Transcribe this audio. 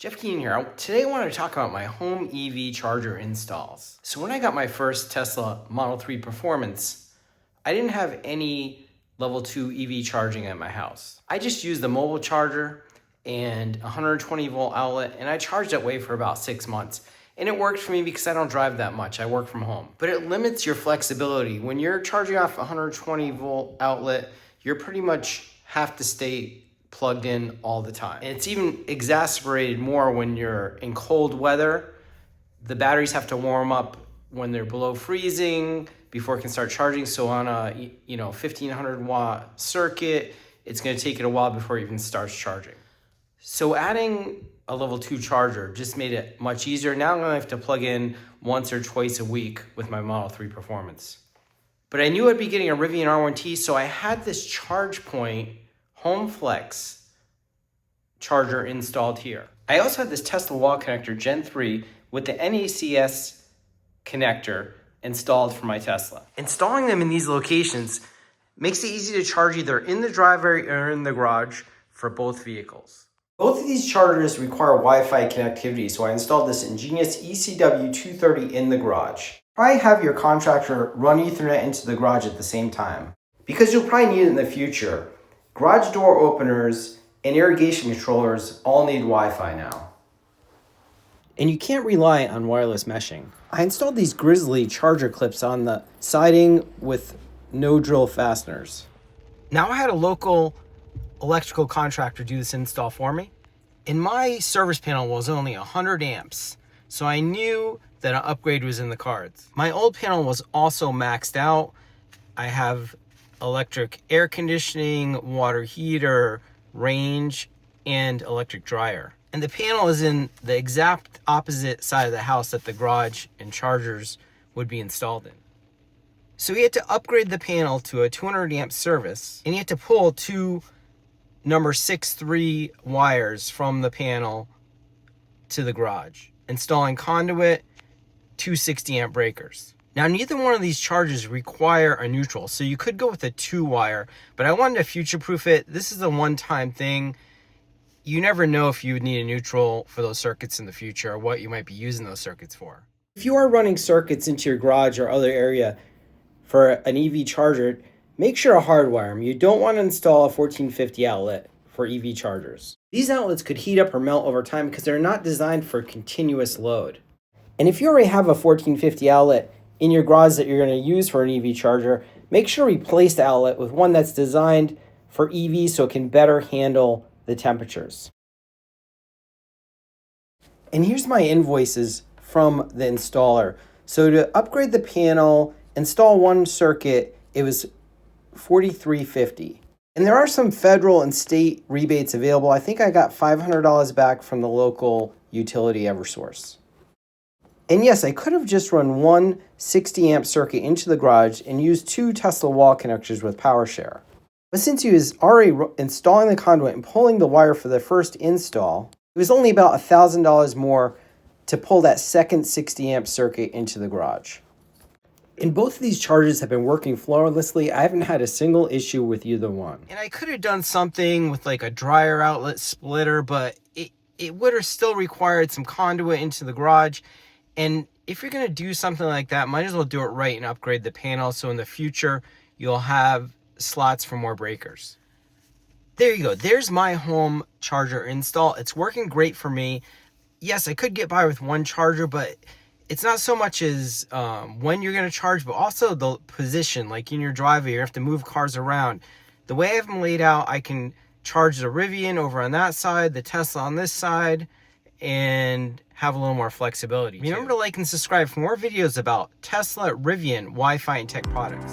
Jeff Keenan here. Today I wanted to talk about my home EV charger installs. So when I got my first Tesla Model 3 Performance, I didn't have any level 2 EV charging at my house. I just used the mobile charger and a 120 volt outlet, and I charged that way for about 6 months. And it worked for me because I don't drive that much. I work from home. But it limits your flexibility. When you're charging off a 120 volt outlet, you pretty much have to stay plugged in all the time. And it's even exacerbated more when you're in cold weather. The batteries have to warm up when they're below freezing before it can start charging. So on a 1500 watt circuit, it's going to take it a while before it even starts charging. So adding a level 2 charger just made it much easier. Now I'm going to have to plug in once or twice a week with my Model 3 Performance. But I knew I'd be getting a Rivian R1T, so I had this ChargePoint HomeFlex charger installed here. I also had this Tesla wall connector Gen 3 with the NACS connector installed for my Tesla. Installing them in these locations makes it easy to charge either in the driveway or in the garage for both vehicles. Both of these chargers require Wi-Fi connectivity, so I installed this ingenious ECW 230 in the garage. Try have your contractor run Ethernet into the garage at the same time, because you'll probably need it in the future. Garage door openers and irrigation controllers all need Wi-Fi now. And you can't rely on wireless meshing. I installed these Grizzly charger clips on the siding with no drill fasteners. Now I had a local electrical contractor do this install for me. And my service panel was only 100 amps, so I knew that an upgrade was in the cards. My old panel was also maxed out. I have electric air conditioning, water heater, range, and electric dryer. And the panel is in the exact opposite side of the house that the garage and chargers would be installed in. So we had to upgrade the panel to a 200 amp service, and you had to pull two number 6-3 wires from the panel to the garage, installing conduit, 260 amp breakers. Now, neither one of these chargers require a neutral, so you could go with a 2-wire, but I wanted to future-proof it. This is a one-time thing. You never know if you would need a neutral for those circuits in the future or what you might be using those circuits for. If you are running circuits into your garage or other area for an EV charger, make sure to hardwire them. You don't want to install a 1450 outlet for EV chargers. These outlets could heat up or melt over time because they're not designed for continuous load. And if you already have a 1450 outlet in your garage that you're going to use for an EV charger, make sure to replace the outlet with one that's designed for EV so it can better handle the temperatures. And here's my invoices from the installer. So to upgrade the panel, install one circuit, it was $43.50. And there are some federal and state rebates available. I think I got $500 back from the local utility Eversource. And yes, I could have just run one 60 amp circuit into the garage and used 2 Tesla wall connectors with PowerShare. But since he was already installing the conduit and pulling the wire for the first install, it was only about $1,000 more to pull that second 60 amp circuit into the garage. And both of these chargers have been working flawlessly. I haven't had a single issue with either one. And I could have done something with like a dryer outlet splitter, but it would have still required some conduit into the garage. And if you're going to do something like that, might as well do it right and upgrade the panel so in the future you'll have slots for more breakers. There you go. There's my home charger install. It's working great for me. Yes, I could get by with one charger, but it's not so much as when you're going to charge, but also the position. Like in your driveway, you have to move cars around. The way I have them laid out, I can charge the Rivian over on that side, the Tesla on this side, and have a little more flexibility. Remember to like and subscribe for more videos about Tesla, Rivian, Wi-Fi, and tech products.